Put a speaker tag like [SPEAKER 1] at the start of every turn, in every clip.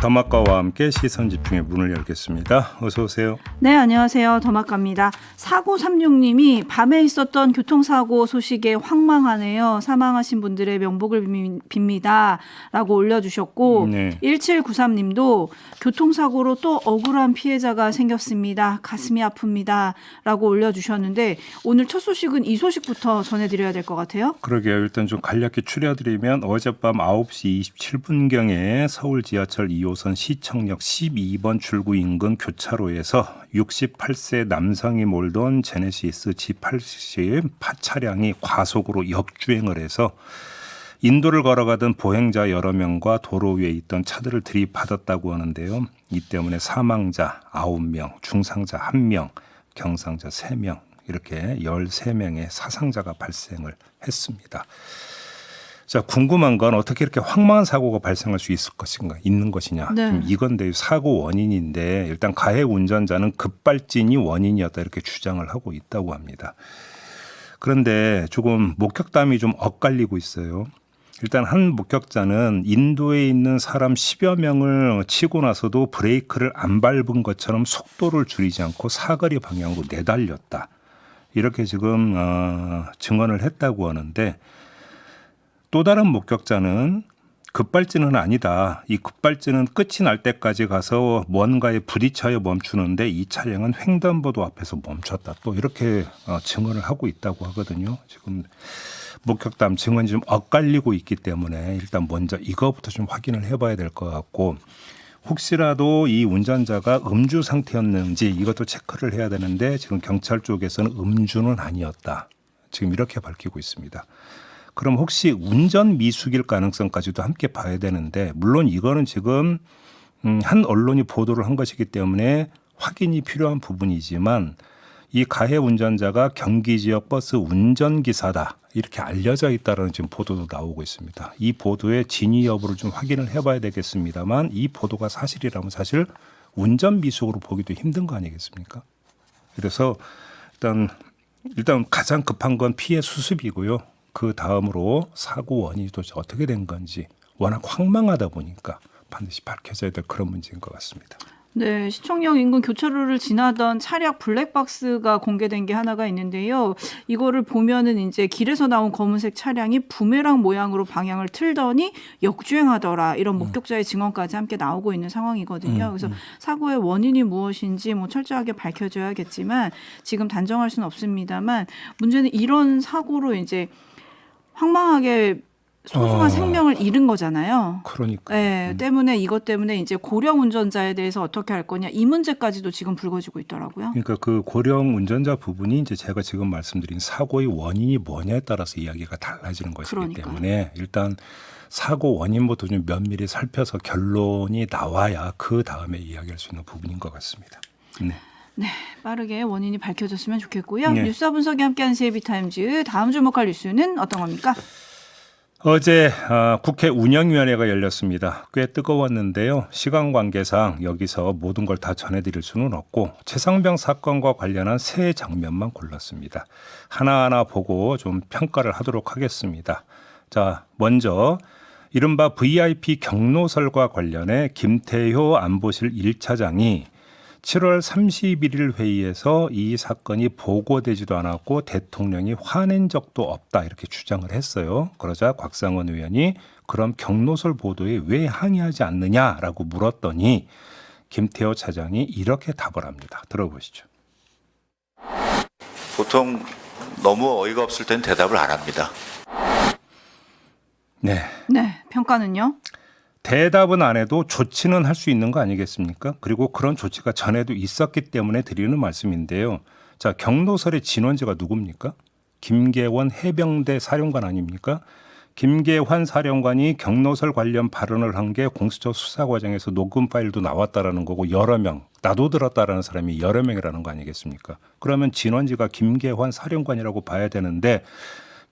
[SPEAKER 1] 더마카와 함께 시선 집중의 문을 열겠습니다. 어서 오세요.
[SPEAKER 2] 네, 안녕하세요. 더마카입니다. 4936님이 밤에 있었던 교통사고 소식에 황망하네요. 사망하신 분들의 명복을 빕니다. 라고 올려주셨고
[SPEAKER 1] 네.
[SPEAKER 2] 1793님도 교통사고로 또 억울한 피해자가 생겼습니다. 가슴이 아픕니다. 라고 올려주셨는데 오늘 첫 소식은 이 소식부터 전해드려야 될 것 같아요.
[SPEAKER 1] 그러게요. 일단 좀 간략히 추려드리면 어젯밤 9시 27분경에 서울 지하철 2호선 시청역 12번 출구 인근 교차로에서 68세 남성이 몰던 제네시스 G80 차량이 과속으로 역주행을 해서 인도를 걸어가던 보행자 여러 명과 도로 위에 있던 차들을 들이받았다고 하는데요. 이 때문에 사망자 9명, 중상자 1명, 경상자 3명 이렇게 13명의 사상자가 발생을 했습니다. 자, 궁금한 건 어떻게 이렇게 황망한 사고가 발생할 수 있는 것이냐.
[SPEAKER 2] 네.
[SPEAKER 1] 지금 이건데 사고 원인인데 일단 가해 운전자는 급발진이 원인이었다 이렇게 주장을 하고 있다고 합니다. 그런데 조금 목격담이 좀 엇갈리고 있어요. 일단 한 목격자는 인도에 있는 사람 10여 명을 치고 나서도 브레이크를 안 밟은 것처럼 속도를 줄이지 않고 사거리 방향으로 내달렸다. 이렇게 지금 증언을 했다고 하는데 또 다른 목격자는 급발진은 아니다. 이 급발진은 끝이 날 때까지 가서 뭔가에 부딪혀야 멈추는데 이 차량은 횡단보도 앞에서 멈췄다. 또 이렇게 증언을 하고 있다고 하거든요. 지금 목격담 증언이 좀 엇갈리고 있기 때문에 일단 먼저 이거부터 좀 확인을 해봐야 될 것 같고 혹시라도 이 운전자가 음주 상태였는지 이것도 체크를 해야 되는데 지금 경찰 쪽에서는 음주는 아니었다. 지금 이렇게 밝히고 있습니다. 그럼 혹시 운전 미숙일 가능성까지도 함께 봐야 되는데 물론 이거는 지금 한 언론이 보도를 한 것이기 때문에 확인이 필요한 부분이지만 이 가해 운전자가 경기 지역 버스 운전기사다 이렇게 알려져 있다는 지금 보도도 나오고 있습니다. 이 보도의 진위 여부를 좀 확인을 해봐야 되겠습니다만 이 보도가 사실이라면 사실 운전 미숙으로 보기도 힘든 거 아니겠습니까? 그래서 일단 가장 급한 건 피해 수습이고요. 그 다음으로 사고 원인이 도대체 어떻게 된 건지 워낙 황망하다 보니까 반드시 밝혀져야 될 그런 문제인 것 같습니다.
[SPEAKER 2] 네, 시청역 인근 교차로를 지나던 차량 블랙박스가 공개된 게 하나가 있는데요. 이거를 보면은 이제 길에서 나온 검은색 차량이 부메랑 모양으로 방향을 틀더니 역주행하더라. 이런 목격자의 증언까지 함께 나오고 있는 상황이거든요. 그래서 사고의 원인이 무엇인지 뭐 철저하게 밝혀져야겠지만 지금 단정할 수는 없습니다만 문제는 이런 사고로 이제 황망하게 소중한 생명을 잃은 거잖아요.
[SPEAKER 1] 그러니까.
[SPEAKER 2] 네, 이것 때문에 이제 고령 운전자에 대해서 어떻게 할 거냐 이 문제까지도 지금 불거지고 있더라고요.
[SPEAKER 1] 그러니까 그 고령 운전자 부분이 이제 제가 지금 말씀드린 사고의 원인이 뭐냐에 따라서 이야기가 달라지는 것이기
[SPEAKER 2] 그러니까요.
[SPEAKER 1] 때문에 일단 사고 원인부터 좀 면밀히 살펴서 결론이 나와야 그 다음에 이야기할 수 있는 부분인 것 같습니다. 네.
[SPEAKER 2] 네, 빠르게 원인이 밝혀졌으면 좋겠고요.
[SPEAKER 1] 네.
[SPEAKER 2] 뉴스와 분석이 함께한 CAB타임즈 다음 주목할 뉴스는 어떤 겁니까?
[SPEAKER 1] 어제 국회 운영위원회가 열렸습니다. 꽤 뜨거웠는데요. 시간 관계상 여기서 모든 걸 다 전해드릴 수는 없고 최상병 사건과 관련한 세 장면만 골랐습니다. 하나하나 보고 좀 평가를 하도록 하겠습니다. 자, 먼저 이른바 VIP 경로설과 관련해 김태효 안보실 1차장이 7월 31일 회의에서 이 사건이 보고되지도 않았고 대통령이 화낸 적도 없다 이렇게 주장을 했어요. 그러자 곽상원 의원이 그럼 경로설 보도에 왜 항의하지 않느냐라고 물었더니 김태호 차장이 이렇게 답을 합니다. 들어보시죠.
[SPEAKER 3] 보통 너무 어이가 없을 땐 대답을 안 합니다.
[SPEAKER 1] 네.
[SPEAKER 2] 네, 평가는요?
[SPEAKER 1] 대답은 안 해도 조치는 할 수 있는 거 아니겠습니까? 그리고 그런 조치가 전에도 있었기 때문에 드리는 말씀인데요. 자, 경로설의 진원지가 누굽니까? 김계원 해병대 사령관 아닙니까? 김계환 사령관이 경로설 관련 발언을 한 게 공수처 수사 과정에서 녹음 파일도 나왔다라는 거고 여러 명, 나도 들었다라는 사람이 여러 명이라는 거 아니겠습니까? 그러면 진원지가 김계환 사령관이라고 봐야 되는데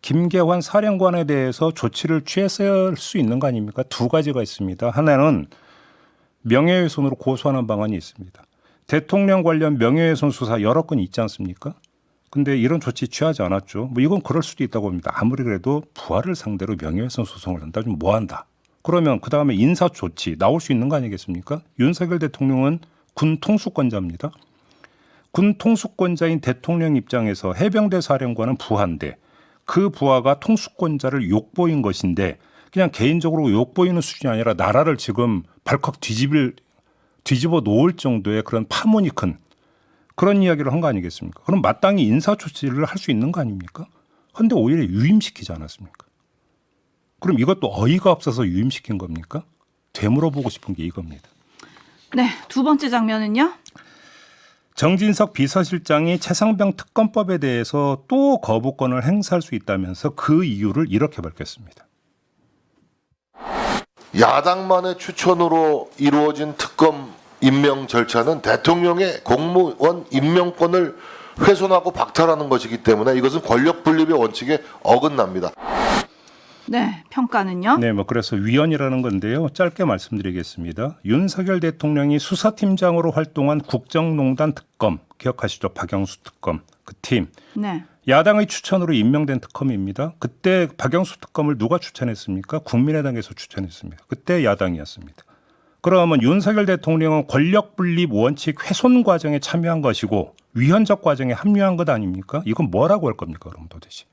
[SPEAKER 1] 김계환 사령관에 대해서 조치를 취했을 수 있는 거 아닙니까? 두 가지가 있습니다. 하나는 명예훼손으로 고소하는 방안이 있습니다. 대통령 관련 명예훼손 수사 여러 건이 있지 않습니까? 근데 이런 조치 취하지 않았죠. 뭐 이건 그럴 수도 있다고 봅니다. 아무리 그래도 부하를 상대로 명예훼손 소송을 한다. 좀 뭐한다. 그러면 그다음에 인사 조치 나올 수 있는 거 아니겠습니까? 윤석열 대통령은 군 통수권자입니다. 군 통수권자인 대통령 입장에서 해병대 사령관은 부하인데 그 부하가 통수권자를 욕보인 것인데 그냥 개인적으로 욕보이는 수준이 아니라 나라를 지금 발칵 뒤집어 놓을 정도의 그런 파문이 큰 그런 이야기를 한 거 아니겠습니까? 그럼 마땅히 인사 조치를 할 수 있는 거 아닙니까? 그런데 오히려 유임시키지 않았습니까? 그럼 이것도 어이가 없어서 유임시킨 겁니까? 되물어보고 싶은 게 이겁니다.
[SPEAKER 2] 네, 두 번째 장면은요.
[SPEAKER 1] 정진석 비서실장이 최상병 특검법에 대해서 또 거부권을 행사할 수 있다면서 그 이유를 이렇게 밝혔습니다.
[SPEAKER 4] 야당만의 추천으로 이루어진 특검 임명 절차는 대통령의 공무원 임명권을 훼손하고 박탈하는 것이기 때문에 이것은 권력 분립의 원칙에 어긋납니다.
[SPEAKER 2] 네, 평가는요.
[SPEAKER 1] 네, 그래서 위헌이라는 건데요. 짧게 말씀드리겠습니다. 윤석열 대통령이 수사팀장으로 활동한 국정농단 특검 기억하시죠? 박영수 특검 그 팀.
[SPEAKER 2] 네.
[SPEAKER 1] 야당의 추천으로 임명된 특검입니다. 그때 박영수 특검을 누가 추천했습니까? 국민의당에서 추천했습니다. 그때 야당이었습니다. 그러면 윤석열 대통령은 권력 분립 원칙 훼손 과정에 참여한 것이고 위헌적 과정에 합류한 것 아닙니까? 이건 뭐라고 할 겁니까? 그럼 도대체.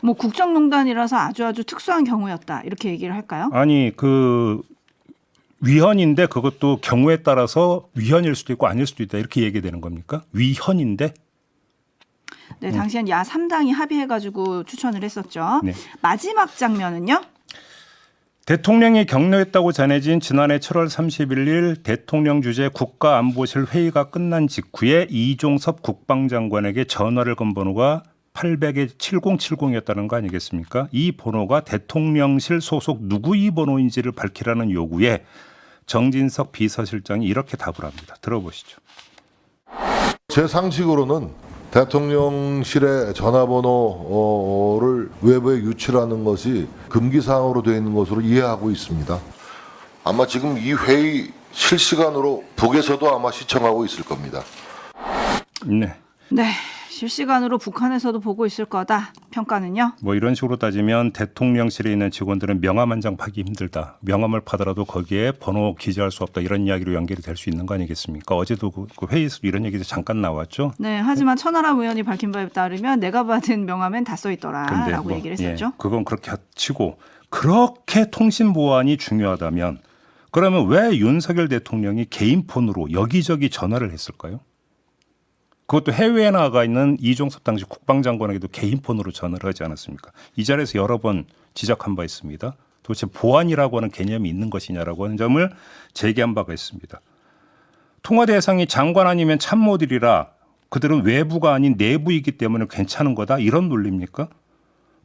[SPEAKER 2] 뭐 국정농단이라서 아주 특수한 경우였다 이렇게 얘기를 할까요?
[SPEAKER 1] 아니 그 위헌인데 그것도 경우에 따라서 위헌일 수도 있고 아닐 수도 있다 이렇게 얘기되는 겁니까? 위헌인데?
[SPEAKER 2] 네, 당시엔 야 3당이 합의해가지고 추천을 했었죠.
[SPEAKER 1] 네.
[SPEAKER 2] 마지막 장면은요.
[SPEAKER 1] 대통령이 격려했다고 전해진 지난해 7월 31일 대통령 주재 국가안보실 회의가 끝난 직후에 이종섭 국방장관에게 전화를 건 번호가 800에 7070이었다는 거 아니겠습니까? 이 번호가 대통령실 소속 누구의 번호인지를 밝히라는 요구에 정진석 비서실장이 이렇게 답을 합니다. 들어보시죠.
[SPEAKER 4] 제 상식으로는 대통령실의 전화번호를 외부에 유출하는 것이 금기사항으로 되어 있는 것으로 이해하고 있습니다. 아마 지금 이 회의 실시간으로 북에서도 아마 시청하고 있을 겁니다.
[SPEAKER 1] 네.
[SPEAKER 2] 네, 실시간으로 북한에서도 보고 있을 거다. 평가는요.
[SPEAKER 1] 뭐 이런 식으로 따지면 대통령실에 있는 직원들은 명함 한 장 파기 힘들다. 명함을 파더라도 거기에 번호 기재할 수 없다. 이런 이야기로 연결이 될 수 있는 거 아니겠습니까? 어제도 그 회의에서 이런 얘기도 잠깐 나왔죠.
[SPEAKER 2] 네, 하지만 천하람 의원이 밝힌 바에 따르면 내가 받은 명함엔 다 써 있더라라고 얘기를 했었죠.
[SPEAKER 1] 예, 그건 그렇게 치고 그렇게 통신 보안이 중요하다면 그러면 왜 윤석열 대통령이 개인 폰으로 여기저기 전화를 했을까요? 그것도 해외에 나가 있는 이종섭 당시 국방장관에게도 개인 폰으로 전화를 하지 않았습니까? 이 자리에서 여러 번 지적한 바 있습니다. 도대체 보안이라고 하는 개념이 있는 것이냐라고 하는 점을 제기한 바가 있습니다. 통화 대상이 장관 아니면 참모들이라 그들은 외부가 아닌 내부이기 때문에 괜찮은 거다 이런 논리입니까?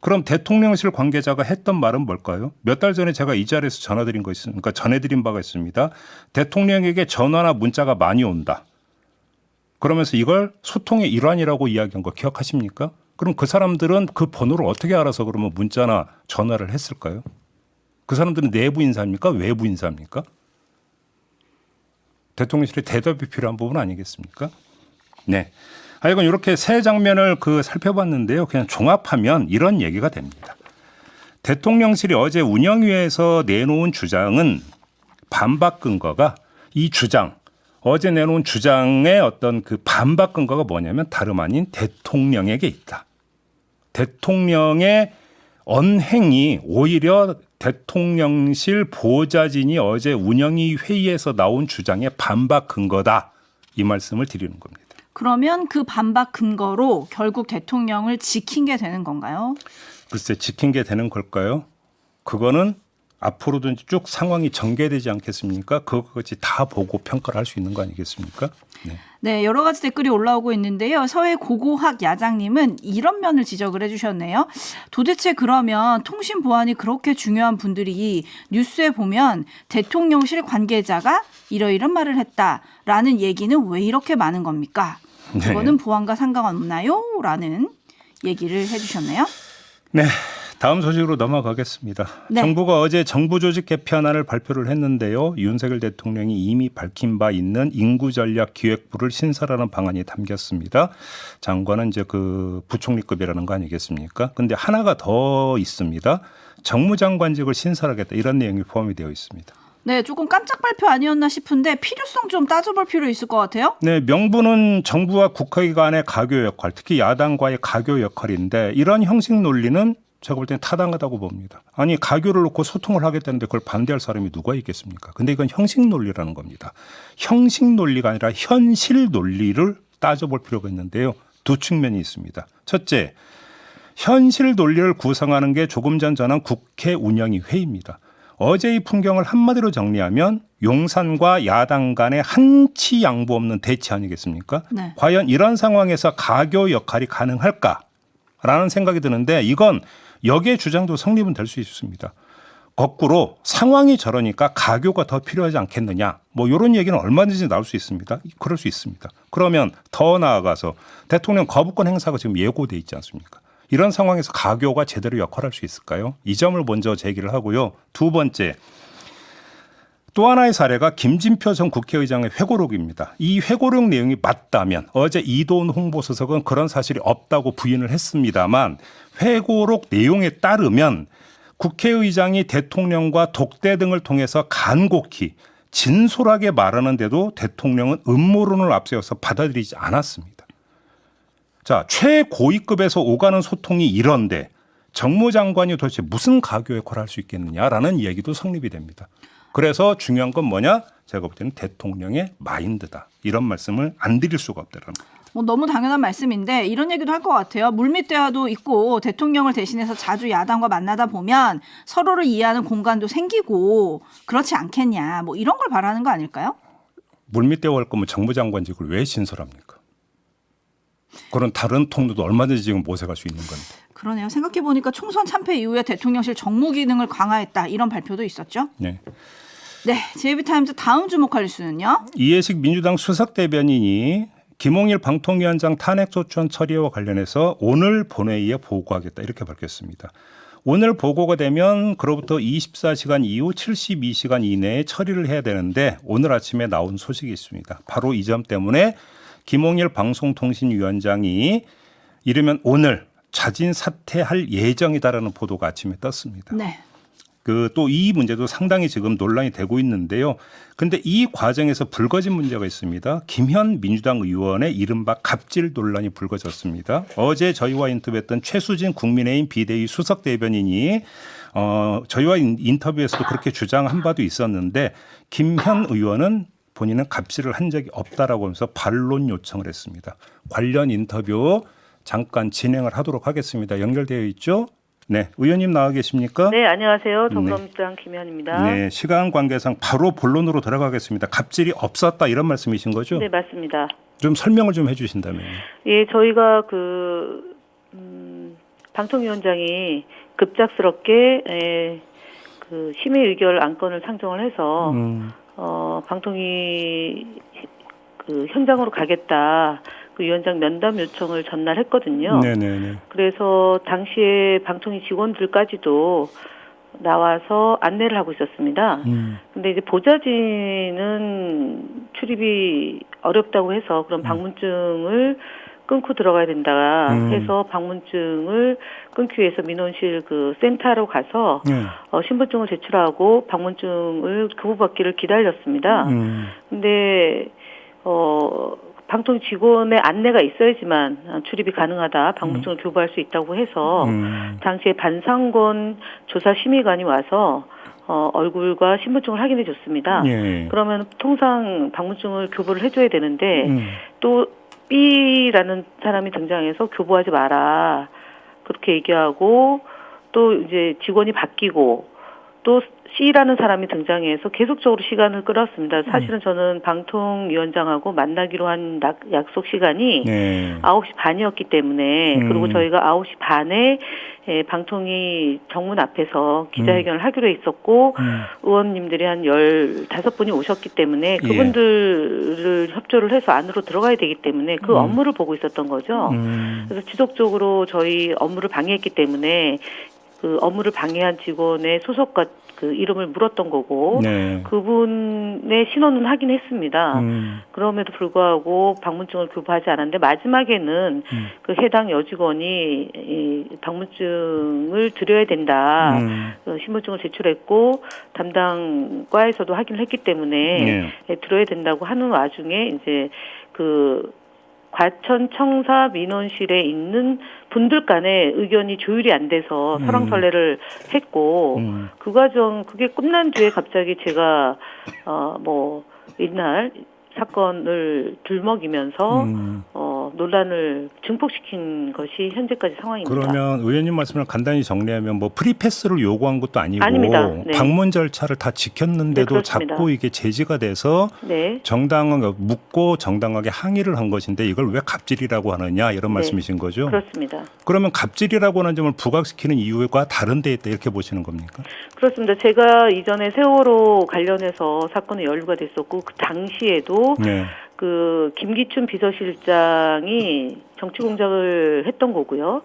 [SPEAKER 1] 그럼 대통령실 관계자가 했던 말은 뭘까요? 몇 달 전에 제가 이 자리에서 전해드린 바가 있습니다. 대통령에게 전화나 문자가 많이 온다. 그러면서 이걸 소통의 일환이라고 이야기한 거 기억하십니까? 그럼 그 사람들은 그 번호를 어떻게 알아서 그러면 문자나 전화를 했을까요? 그 사람들은 내부 인사입니까? 외부 인사입니까? 대통령실의 대답이 필요한 부분 아니겠습니까? 네. 하여간 이렇게 세 장면을 살펴봤는데요. 그냥 종합하면 이런 얘기가 됩니다. 대통령실이 어제 운영위에서 내놓은 주장은 반박 근거가 이 주장 어제 내놓은 주장의 어떤 그 반박 근거가 뭐냐면 다름 아닌 대통령에게 있다. 대통령의 언행이 오히려 대통령실 보좌진이 어제 운영위 회의에서 나온 주장의 반박 근거다. 이 말씀을 드리는 겁니다.
[SPEAKER 2] 그러면 그 반박 근거로 결국 대통령을 지킨 게 되는 건가요?
[SPEAKER 1] 글쎄 지킨 게 되는 걸까요? 그거는 앞으로도 쭉 상황이 전개되지 않겠습니까? 그것까지 다 보고 평가를 할 수 있는 거 아니겠습니까? 네.
[SPEAKER 2] 네, 여러 가지 댓글이 올라오고 있는데요. 서해 고고학 야장님은 이런 면을 지적을 해주셨네요. 도대체 그러면 통신 보안이 그렇게 중요한 분들이 뉴스에 보면 대통령실 관계자가 이러이런 말을 했다라는 얘기는 왜 이렇게 많은 겁니까?
[SPEAKER 1] 네.
[SPEAKER 2] 그거는 보안과 상관없나요? 라는 얘기를 해주셨네요.
[SPEAKER 1] 네. 다음 소식으로 넘어가겠습니다.
[SPEAKER 2] 네.
[SPEAKER 1] 정부가 어제 정부 조직 개편안을 발표를 했는데요. 윤석열 대통령이 이미 밝힌 바 있는 인구전략기획부를 신설하는 방안이 담겼습니다. 장관은 이제 그 부총리급이라는 거 아니겠습니까? 근데 하나가 더 있습니다. 정무장관직을 신설하겠다 이런 내용이 포함이 되어 있습니다.
[SPEAKER 2] 네, 조금 깜짝 발표 아니었나 싶은데 필요성 좀 따져볼 필요 있을 것 같아요.
[SPEAKER 1] 네, 명분은 정부와 국회 간의 가교 역할, 특히 야당과의 가교 역할인데 이런 형식 논리는 제가 볼 때는 타당하다고 봅니다. 아니 가교를 놓고 소통을 하겠다는데 그걸 반대할 사람이 누가 있겠습니까? 근데 이건 형식 논리라는 겁니다. 형식 논리가 아니라 현실 논리를 따져볼 필요가 있는데요. 두 측면이 있습니다. 첫째, 현실 논리를 구성하는 게 조금 전 전한 국회 운영위 회의입니다. 어제 이 풍경을 한마디로 정리하면 용산과 야당 간의 한치 양보 없는 대치 아니겠습니까?
[SPEAKER 2] 네.
[SPEAKER 1] 과연 이런 상황에서 가교 역할이 가능할까라는 생각이 드는데 이건 역의 주장도 성립은 될 수 있습니다. 거꾸로 상황이 저러니까 가교가 더 필요하지 않겠느냐. 뭐 이런 얘기는 얼마든지 나올 수 있습니다. 그럴 수 있습니다. 그러면 더 나아가서 대통령 거부권 행사가 지금 예고돼 있지 않습니까? 이런 상황에서 가교가 제대로 역할할 수 있을까요? 이 점을 먼저 제기를 하고요. 두 번째, 또 하나의 사례가 김진표 전 국회의장의 회고록입니다. 이 회고록 내용이 맞다면 어제 이도훈 홍보수석은 그런 사실이 없다고 부인을 했습니다만 회고록 내용에 따르면 국회의장이 대통령과 독대 등을 통해서 간곡히 진솔하게 말하는데도 대통령은 음모론을 앞세워서 받아들이지 않았습니다. 자, 최고위급에서 오가는 소통이 이런데 정무장관이 도대체 무슨 가교 역할을 할 수 있겠느냐라는 이야기도 성립이 됩니다. 그래서 중요한 건 뭐냐? 제가 볼 때는 대통령의 마인드다. 이런 말씀을 안 드릴 수가 없다라는 겁니다.
[SPEAKER 2] 뭐 너무 당연한 말씀인데 이런 얘기도 할 것 같아요. 물밑 대화도 있고 대통령을 대신해서 자주 야당과 만나다 보면 서로를 이해하는 공간도 생기고 그렇지 않겠냐. 뭐 이런 걸 바라는 거 아닐까요?
[SPEAKER 1] 물밑 대화할 거면 정무장관직을 왜 신설합니까? 그런 다른 통로도 얼마든지 지금 모색할 수 있는 건데.
[SPEAKER 2] 그러네요. 생각해보니까 총선 참패 이후에 대통령실 정무 기능을 강화했다. 이런 발표도 있었죠.
[SPEAKER 1] 네.
[SPEAKER 2] 네, JB타임즈 다음 주목할 뉴스는요.
[SPEAKER 1] 이해식 민주당 수석대변인이 김홍일 방통위원장 탄핵소추안 처리와 관련해서 오늘 본회의에 보고하겠다 이렇게 밝혔습니다. 오늘 보고가 되면 그로부터 24시간 이후 72시간 이내에 처리를 해야 되는데 오늘 아침에 나온 소식이 있습니다. 바로 이 점 때문에 김홍일 방송통신위원장이 이르면 오늘 자진 사퇴할 예정이다라는 보도가 아침에 떴습니다.
[SPEAKER 2] 네.
[SPEAKER 1] 또 이 문제도 상당히 지금 논란이 되고 있는데요. 그런데 이 과정에서 불거진 문제가 있습니다. 김현 민주당 의원의 이른바 갑질 논란이 불거졌습니다. 어제 저희와 인터뷰했던 최수진 국민의힘 비대위 수석 대변인이 저희와 인터뷰에서도 그렇게 주장한 바도 있었는데 김현 의원은 본인은 갑질을 한 적이 없다라고 하면서 반론 요청을 했습니다. 관련 인터뷰 잠깐 진행을 하도록 하겠습니다. 연결되어 있죠? 네, 의원님 나와 계십니까?
[SPEAKER 5] 네, 안녕하세요. 더불어민주당 김현입니다.
[SPEAKER 1] 네, 시간 관계상 바로 본론으로 들어가겠습니다. 갑질이 없었다 이런 말씀이신 거죠?
[SPEAKER 5] 네, 맞습니다.
[SPEAKER 1] 좀 설명을 좀 해주신다면요.
[SPEAKER 5] 예, 저희가 방통위원장이 급작스럽게 그 심의 의결 안건을 상정을 해서 방통위 현장으로 가겠다. 그 위원장 면담 요청을 전날 했거든요.
[SPEAKER 1] 네네네.
[SPEAKER 5] 그래서 당시에 방통위 직원들까지도 나와서 안내를 하고 있었습니다. 근데 이제 보좌진은 출입이 어렵다고 해서 그런 방문증을 끊고 들어가야 된다 해서 방문증을 끊기 위해서 민원실 그 센터로 가서 신분증을 제출하고 방문증을 교부받기를 기다렸습니다. 근데 방통 직원의 안내가 있어야지만 출입이 가능하다. 방문증을 교부할 수 있다고 해서 당시에 반상권 조사심의관이 와서 얼굴과 신분증을 확인해 줬습니다.
[SPEAKER 1] 예.
[SPEAKER 5] 그러면 통상 방문증을 교부를 해줘야 되는데 또 B라는 사람이 등장해서 교부하지 마라. 그렇게 얘기하고 또 이제 직원이 바뀌고 또 C라는 사람이 등장해서 계속적으로 시간을 끌었습니다. 사실은 저는 방통위원장하고 만나기로 한 약속 시간이 9시 반이었기 때문에 그리고 저희가 9시 반에 방통위 정문 앞에서 기자회견을 하기로 했었고 의원님들이 한 15분이 오셨기 때문에 그분들을 협조를 해서 안으로 들어가야 되기 때문에 그 업무를 보고 있었던 거죠. 그래서 지속적으로 저희 업무를 방해했기 때문에 그 업무를 방해한 직원의 소속과 그 이름을 물었던 거고
[SPEAKER 1] 네.
[SPEAKER 5] 그분의 신원은 하긴 했습니다. 그럼에도 불구하고 방문증을 교부하지 않았는데 마지막에는 그 해당 여직원이 이 방문증을 드려야 된다. 신분증을 제출했고 담당 과에서도 확인을 했기 때문에 들어야 된다고 하는 와중에 이제 그 과천 청사 민원실에 있는 분들 간에 의견이 조율이 안 돼서 설왕설래를 했고 그 과정 그게 끝난 뒤에 갑자기 제가 뭐 이날 사건을 들먹이면서 논란을 증폭시킨 것이 현재까지 상황입니다.
[SPEAKER 1] 그러면 의원님 말씀을 간단히 정리하면 뭐 프리패스를 요구한 것도 아니고
[SPEAKER 5] 아닙니다. 네.
[SPEAKER 1] 방문 절차를 다 지켰는데도
[SPEAKER 5] 네, 그렇습니다.
[SPEAKER 1] 자꾸 이게 제지가 돼서
[SPEAKER 5] 네.
[SPEAKER 1] 정당하게 묻고 정당하게 항의를 한 것인데 이걸 왜 갑질이라고 하느냐 이런 말씀이신 거죠?
[SPEAKER 5] 그렇습니다.
[SPEAKER 1] 그러면 갑질이라고 하는 점을 부각시키는 이유가 다른 데에 있다 이렇게 보시는 겁니까? 그렇습니다.
[SPEAKER 5] 제가 이전에 세월호 관련해서 사건이 연루가 됐었고 그 당시에도
[SPEAKER 1] 네.
[SPEAKER 5] 그 김기춘 비서실장이 정치 공작을 했던 거고요.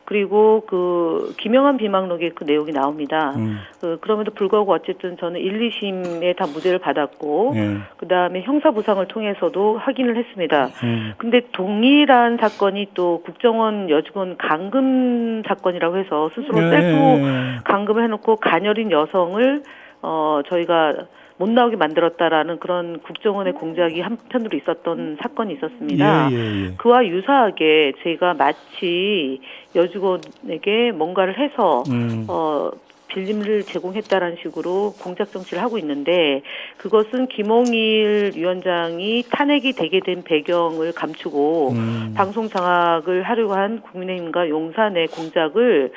[SPEAKER 5] 그리고 그 김영한 비망록에 그 내용이 나옵니다. 그럼에도 불구하고 어쨌든 저는 1, 2심에 다 무죄를 받았고 그 다음에 형사부상을 통해서도 확인을 했습니다. 근데 동일한 사건이 또 국정원 여직원 감금 사건이라고 해서 스스로 셀프 감금을 해놓고 가녀린 여성을 저희가 못 나오게 만들었다라는 그런 국정원의 공작이 한편으로 있었던 사건이 있었습니다. 그와 유사하게 제가 마치 여직원에게 뭔가를 해서 빌림을 제공했다라는 식으로 공작 정치를 하고 있는데 그것은 김홍일 위원장이 탄핵이 되게 된 배경을 감추고 방송 장악을 하려고 한 국민의힘과 용산의 공작을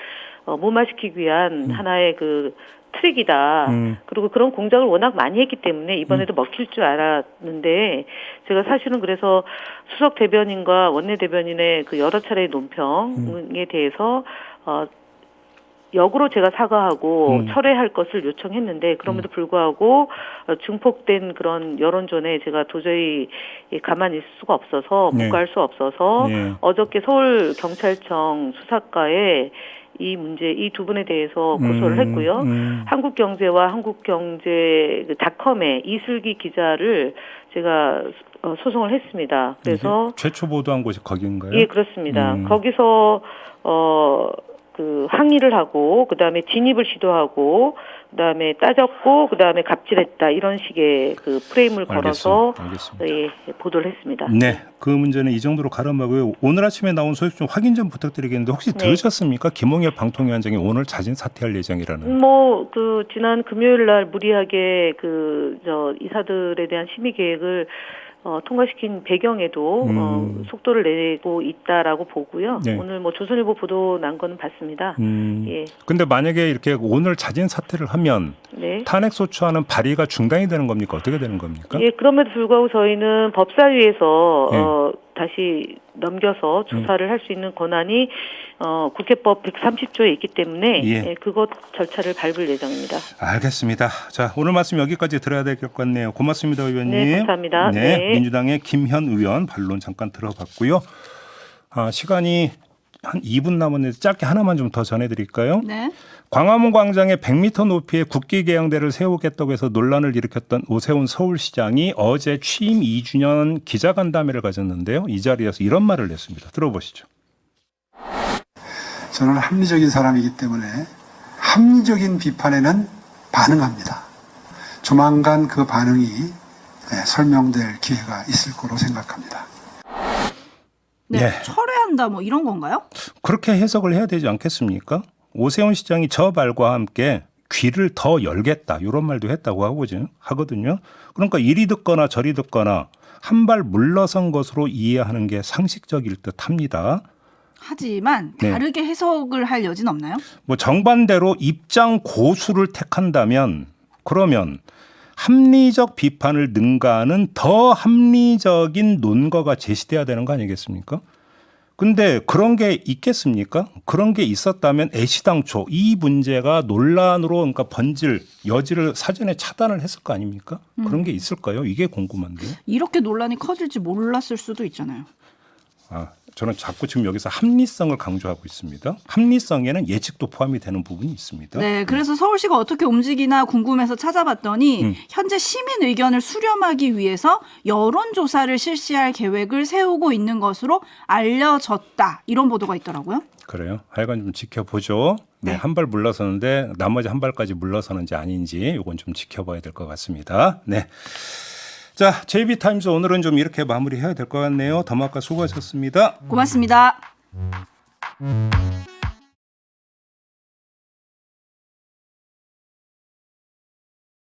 [SPEAKER 5] 무마시키기 위한 하나의 그 트릭이다. 그리고 그런 공작을 워낙 많이 했기 때문에 이번에도 먹힐 줄 알았는데 제가 사실은 그래서 수석 대변인과 원내 대변인의 그 여러 차례의 논평에 대해서 역으로 제가 사과하고 철회할 것을 요청했는데 그럼에도 불구하고 증폭된 그런 여론전에 제가 도저히 가만히 있을 수가 없어서 묵과할 수 없어서 어저께 서울경찰청 수사과에 이 문제, 이 두 분에 대해서 고소를 했고요. 한국경제와 한국경제닷컴의 이슬기 기자를 제가 소송을 했습니다. 그래서
[SPEAKER 1] 최초 보도한 곳이 거기인가요?
[SPEAKER 5] 예, 그렇습니다. 거기서 그 항의를 하고 그다음에 진입을 시도하고 그다음에 따졌고 그다음에 갑질했다 이런 식의 그 프레임을 걸어서 예, 보도를 했습니다.
[SPEAKER 1] 네, 그 문제는 이 정도로 가름하고요. 오늘 아침에 나온 소식 좀 확인 좀 부탁드리겠는데 혹시 들으셨습니까? 김홍일 방통위원장이 오늘 자진 사퇴할 예정이라는.
[SPEAKER 5] 뭐 그 지난 금요일 날 무리하게 그 이사들에 대한 심의 계획을 통과시킨 배경에도 속도를 내고 있다라고 보고요. 오늘 뭐 조선일보 보도 난 거는 봤습니다. 예.
[SPEAKER 1] 근데 만약에 이렇게 오늘 자진 사퇴를 하면 탄핵 소추안은 발의가 중단이 되는 겁니까? 어떻게 되는 겁니까?
[SPEAKER 5] 예, 그럼에도 불구하고 저희는 법사위에서 다시 넘겨서 조사를 할 수 있는 권한이 국회법 130조에 있기 때문에 그것 절차를 밟을 예정입니다.
[SPEAKER 1] 알겠습니다. 자, 오늘 말씀 여기까지 들어야 될 것 같네요. 고맙습니다, 의원님.
[SPEAKER 5] 네, 감사합니다.
[SPEAKER 1] 민주당의 김현 의원 반론 잠깐 들어봤고요. 시간이 한 2분 남았는데 짧게 하나만 좀 더 전해드릴까요?
[SPEAKER 2] 네.
[SPEAKER 1] 광화문 광장에 100m 높이의 국기계양대를 세우겠다고 해서 논란을 일으켰던 오세훈 서울시장이 어제 취임 2주년 기자간담회를 가졌는데요. 이 자리에서 이런 말을 했습니다. 들어보시죠.
[SPEAKER 6] 저는 합리적인 사람이기 때문에 합리적인 비판에는 반응합니다. 조만간 그 반응이 설명될 기회가 있을 거로 생각합니다.
[SPEAKER 2] 네, 철회한다 뭐 이런 건가요?
[SPEAKER 1] 그렇게 해석을 해야 되지 않겠습니까? 오세훈 시장이 저 말과 함께 귀를 더 열겠다 이런 말도 했다고 하거든요. 그러니까 이리 듣거나 저리 듣거나 한 발 물러선 것으로 이해하는 게 상식적일 듯합니다.
[SPEAKER 2] 하지만 다르게 해석을 할 여지는 없나요?
[SPEAKER 1] 뭐 정반대로 입장 고수를 택한다면 그러면 합리적 비판을 능가하는 더 합리적인 논거가 제시돼야 되는 거 아니겠습니까? 근데 그런 게 있겠습니까? 그런 게 있었다면 애시당초 이 문제가 논란으로 그러니까 번질 여지를 사전에 차단을 했을 거 아닙니까? 그런 게 있을까요? 이게 궁금한데요.
[SPEAKER 2] 이렇게 논란이 커질지 몰랐을 수도 있잖아요.
[SPEAKER 1] 저는 자꾸 지금 여기서 합리성을 강조하고 있습니다. 합리성에는 예측도 포함이 되는 부분이 있습니다.
[SPEAKER 2] 네, 그래서 서울시가 어떻게 움직이나 궁금해서 찾아봤더니 현재 시민 의견을 수렴하기 위해서 여론조사를 실시할 계획을 세우고 있는 것으로 알려졌다. 이런 보도가 있더라고요.
[SPEAKER 1] 그래요. 하여간 좀 지켜보죠. 네,
[SPEAKER 2] 네.
[SPEAKER 1] 한 발 물러서는데 나머지 한 발까지 물러서는지 아닌지 이건 좀 지켜봐야 될 것 같습니다. 네. 자, JB타임즈 오늘은 좀 이렇게 마무리해야 될 것 같네요. 담화가 수고하셨습니다.
[SPEAKER 2] 고맙습니다.